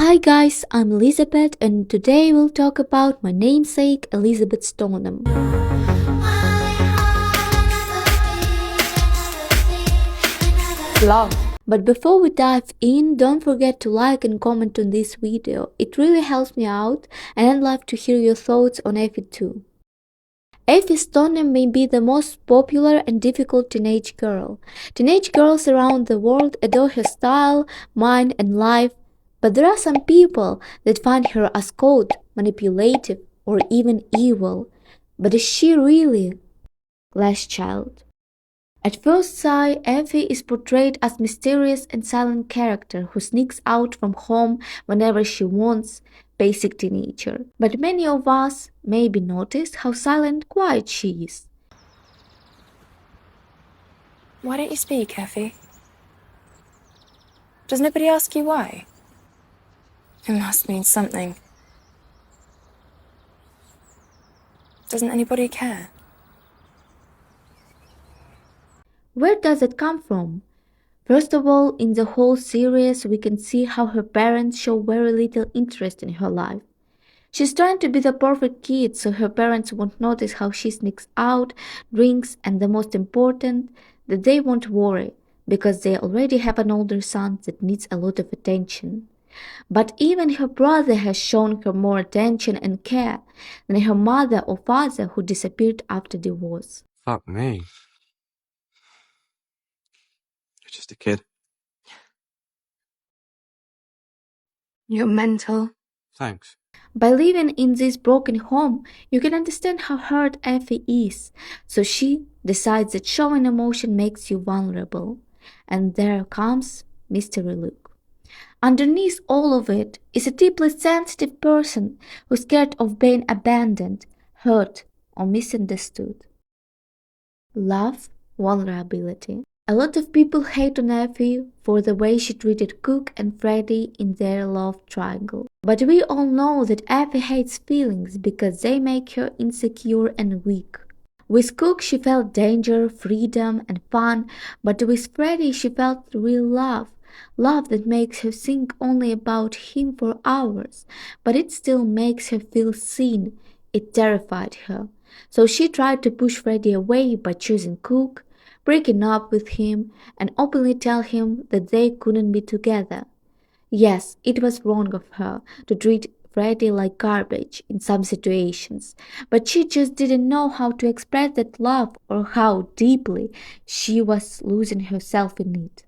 Hi guys, I'm Elizabeth and today we'll talk about my namesake Elizabeth Stonem. Love. But before we dive in, don't forget to like and comment on this video. It really helps me out and I'd love to hear your thoughts on Effy too. Effy Stonem may be the most popular and difficult teenage girl. Teenage girls around the world adore her style, mind and life. But there are some people that find her as cold, manipulative, or even evil. But is she really? Last child. At first sight, Effy is portrayed as mysterious and silent character who sneaks out from home whenever she wants, basic teenager. But many of us maybe noticed how silent, quiet she is. Why don't you speak, Effy? Does nobody ask you why? It must mean something. Doesn't anybody care? Where does it come from? First of all, in the whole series, we can see how her parents show very little interest in her life. She's trying to be the perfect kid so her parents won't notice how she sneaks out, drinks, and the most important, that they won't worry, because they already have an older son that needs a lot of attention. But even her brother has shown her more attention and care than her mother or father who disappeared after divorce. Fuck me. You're just a kid. You're mental. Thanks. By living in this broken home, you can understand how hurt Effy is, so she decides that showing emotion makes you vulnerable. And there comes Mystery Luke. Underneath all of it is a deeply sensitive person who's scared of being abandoned, hurt, or misunderstood. Love, vulnerability. A lot of people hate on Effy for the way she treated Cook and Freddie in their love triangle. But we all know that Effy hates feelings because they make her insecure and weak. With Cook she felt danger, freedom and fun, but with Freddie she felt real love. Love that makes her think only about him for hours, but it still makes her feel seen. It terrified her. So she tried to push Freddie away by choosing Cook, breaking up with him, and openly tell him that they couldn't be together. Yes, it was wrong of her to treat Freddie like garbage in some situations, but she just didn't know how to express that love or how deeply she was losing herself in it.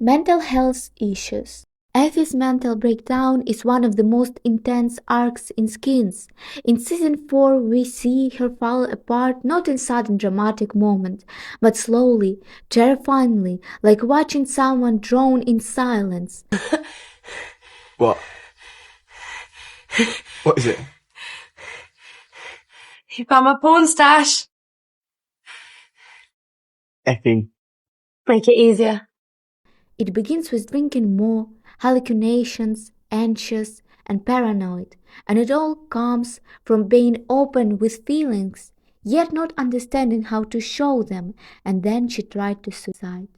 Mental health issues. Effy's mental breakdown is one of the most intense arcs in Skins. In season 4, we see her fall apart not in sudden dramatic moments, but slowly, terrifyingly, like watching someone drown in silence. What? What is it? You found my porn stash. Effing. Make it easier. It begins with drinking more, hallucinations, anxious, and paranoid, and it all comes from being open with feelings, yet not understanding how to show them, and then she tried to suicide.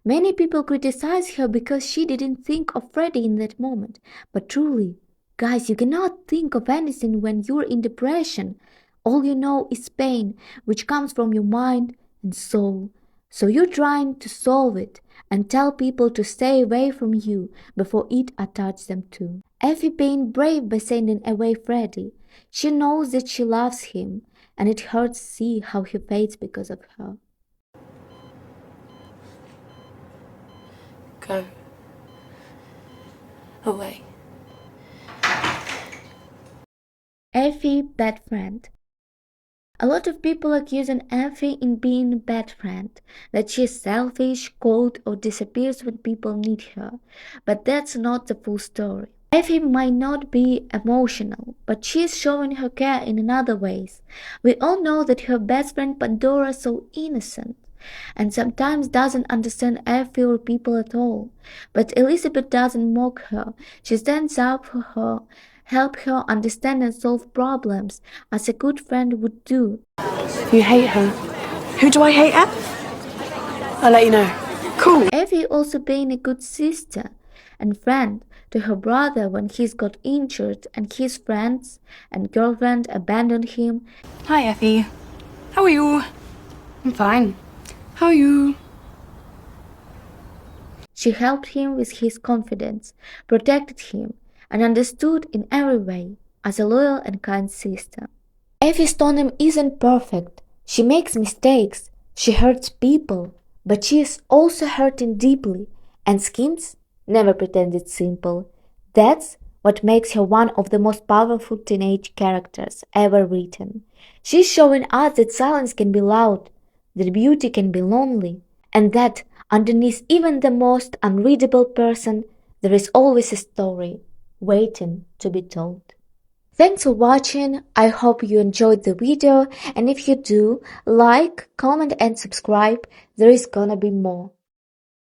Many people criticize her because she didn't think of Freddie in that moment, but truly, guys, you cannot think of anything when you're in depression. All you know is pain, which comes from your mind and soul. So you're trying to solve it and tell people to stay away from you before it attacks them too. Effy being brave by sending away Freddie. She knows that she loves him, and it hurts to see how he fades because of her. Go. Away. Effy, bad friend. A lot of people accusing Effy in being a bad friend, that she is selfish, cold, or disappears when people need her. But that's not the full story. Effy might not be emotional, but she is showing her care in other ways. We all know that her best friend Pandora is so innocent, and sometimes doesn't understand Effy or people at all. But Elizabeth doesn't mock her. She stands up for her, help her understand and solve problems, as a good friend would do. You hate her. Who do I hate at? I'll let you know. Cool. Effy also being a good sister. and friend to her brother when he's got injured and his friends and girlfriend abandoned him. Hi, Effy. How are you? I'm fine. How are you? She helped him with his confidence, protected him, and understood in every way as a loyal and kind sister. Effy Stonem isn't perfect. She makes mistakes. She hurts people. But she is also hurting deeply, and Skins never pretended simple. That's what makes her one of the most powerful teenage characters ever written. She's showing us that silence can be loud, that beauty can be lonely, and that underneath even the most unreadable person, there is always a story waiting to be told. Thanks for watching. I hope you enjoyed the video, and if you do, like, comment and subscribe. There is gonna be more.